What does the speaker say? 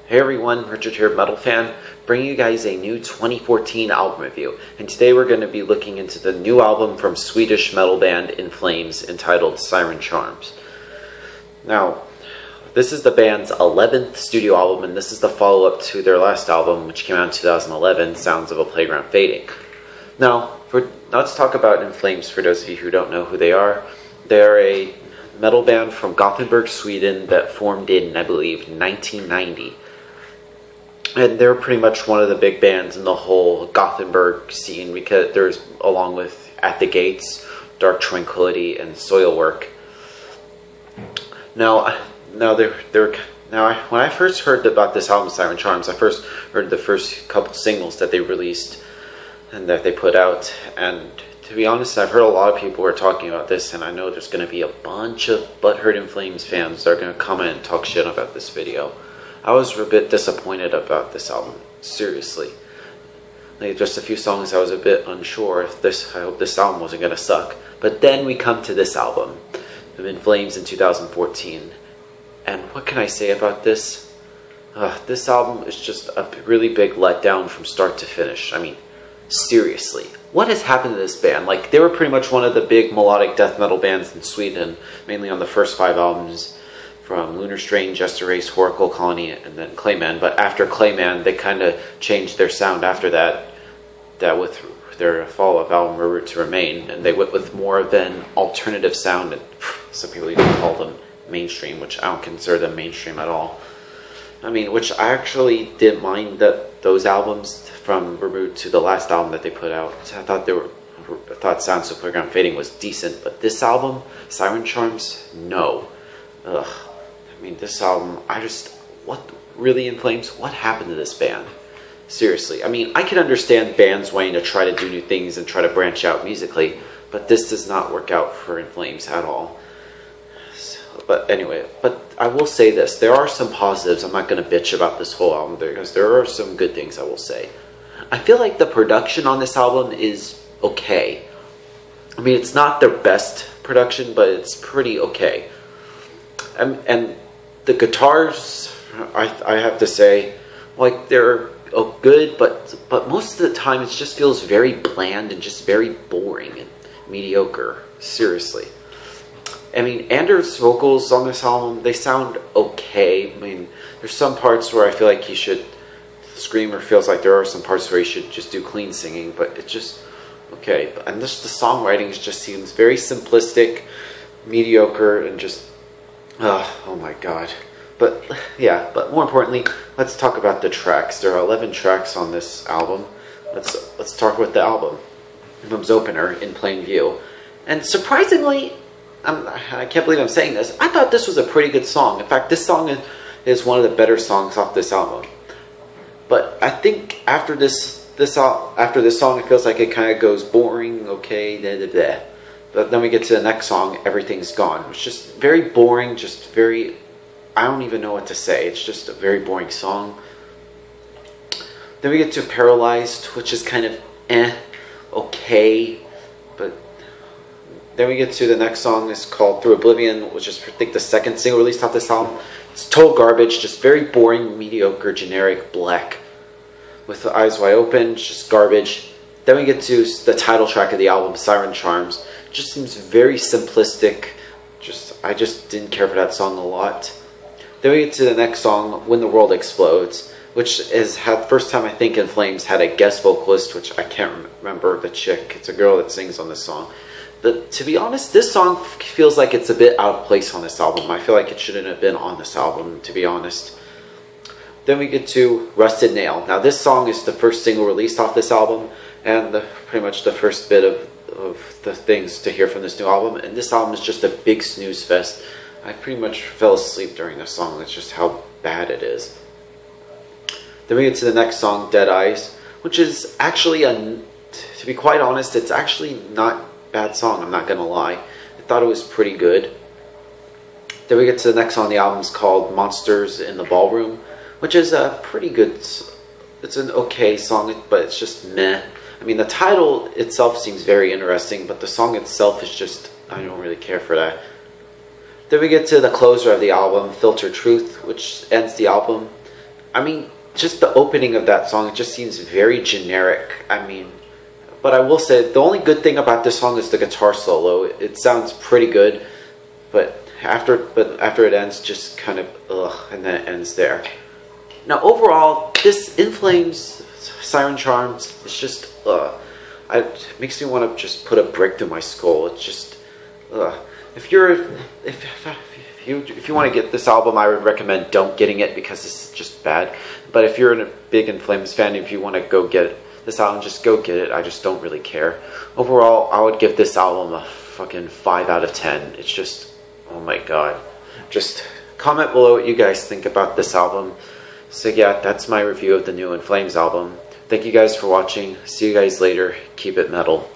Hey everyone, Richard here, Metal Fan, bringing you guys a new 2014 album review. And today we're going to be looking into the new album from Swedish metal band In Flames entitled Siren Charms. Now, this is the band's 11th studio album, and this is the follow-up to their last album, which came out in 2011, Sounds of a Playground Fading. Now, let's talk about In Flames for those of you who don't know who they are. They're a metal band from Gothenburg, Sweden that formed in, I believe, 1990. And they're pretty much one of the big bands in the whole Gothenburg scene, because there's, along with At the Gates, Dark Tranquillity, and Soilwork. When I first heard about this album, Siren Charms, I first heard the first couple singles that they released and that they put out. And to be honest, I've heard a lot of people were talking about this, and I know there's going to be a bunch of butthurt In Flames fans that are going to comment and talk shit about this video. I was a bit disappointed about this album, seriously. Like, just a few songs I was a bit unsure if I hope this album wasn't going to suck. But then we come to this album, In Flames in 2014. And what can I say about this? This album is just a really big letdown from start to finish. I mean, seriously. What has happened to this band? Like, they were pretty much one of the big melodic death metal bands in Sweden, mainly on the first 5 albums. From Lunar Strain, Jester Race, Horacle Colony, and then Clayman. But after Clayman, they kind of changed their sound after that with their follow-up album, Root to Remain, and they went with more of an alternative sound, and some people even call them mainstream, which I don't consider them mainstream at all. I mean, which I actually didn't mind those albums from Root to the last album that they put out. I thought Sounds of Playground Fading was decent, but this album, Siren Charms, no. Ugh. I mean, this album, really In Flames, what happened to this band? Seriously, I mean, I can understand bands wanting to try to do new things and try to branch out musically, but this does not work out for In Flames at all. But anyway, I will say this, there are some positives. I'm not going to bitch about this whole album, because there are some good things I will say. I feel like the production on this album is okay. I mean, it's not their best production, but it's pretty okay. And the guitars, I have to say, like, they're good, but most of the time it just feels very bland and just very boring and mediocre. Seriously. I mean, Anders' vocals on this album, they sound okay. I mean, there's some parts where I feel like he should scream, or feels like there are some parts where he should just do clean singing, but it's just okay. And just the songwriting just seems very simplistic, mediocre, and just oh my god. But yeah, but more importantly, let's talk about the tracks. There are 11 tracks on this album. Let's talk about the album's opener, In Plain View. And surprisingly, I can't believe I'm saying this, I thought this was a pretty good song. In fact, this song is one of the better songs off this album. But I think after this song, it feels like it kind of goes boring, okay, da da da. But then we get to the next song, Everything's Gone. It's just very boring, just very, I don't even know what to say. It's just a very boring song. Then we get to Paralyzed, which is kind of okay. But then we get to the next song, is called Through Oblivion, which is, I think, the second single released off this album. It's total garbage, just very boring, mediocre, generic, black. With the Eyes Wide Open, just garbage. Then we get to the title track of the album, Siren Charms. Just seems very simplistic. I just didn't care for that song a lot. Then we get to the next song, When the World Explodes, which is the first time I think In Flames had a guest vocalist, which I can't remember the chick. It's a girl that sings on this song. But to be honest, this song feels like it's a bit out of place on this album. I feel like it shouldn't have been on this album, to be honest. Then we get to Rusted Nail. Now this song is the first single released off this album, and pretty much the first bit of the things to hear from this new album. And this album is just a big snooze fest. I pretty much fell asleep during this song. That's just how bad it is. Then we get to the next song, Dead Eyes, which is actually, to be quite honest, it's actually not a bad song, I'm not going to lie. I thought it was pretty good. Then we get to the next song on the album, is called Monsters in the Ballroom, which is a pretty good, it's an okay song, but it's just meh. I mean, the title itself seems very interesting, but the song itself is just, I don't really care for that. Then we get to the closer of the album, Filter Truth, which ends the album. I mean, just the opening of that song, it just seems very generic. I mean, but I will say, the only good thing about this song is the guitar solo. It sounds pretty good, but after it ends, just kind of, ugh, and then it ends there. Now, overall, this In Flames Siren Charms, it's just, it makes me want to just put a brick through my skull. It's just, if you want to get this album, I would recommend don't getting it because it's just bad. But if you're a big In Flames fan, if you want to go get this album, just go get it. I just don't really care. Overall, I would give this album a fucking 5 out of 10. It's just, oh my god. Just comment below what you guys think about this album. So yeah, that's my review of the new In Flames album. Thank you guys for watching. See you guys later. Keep it metal.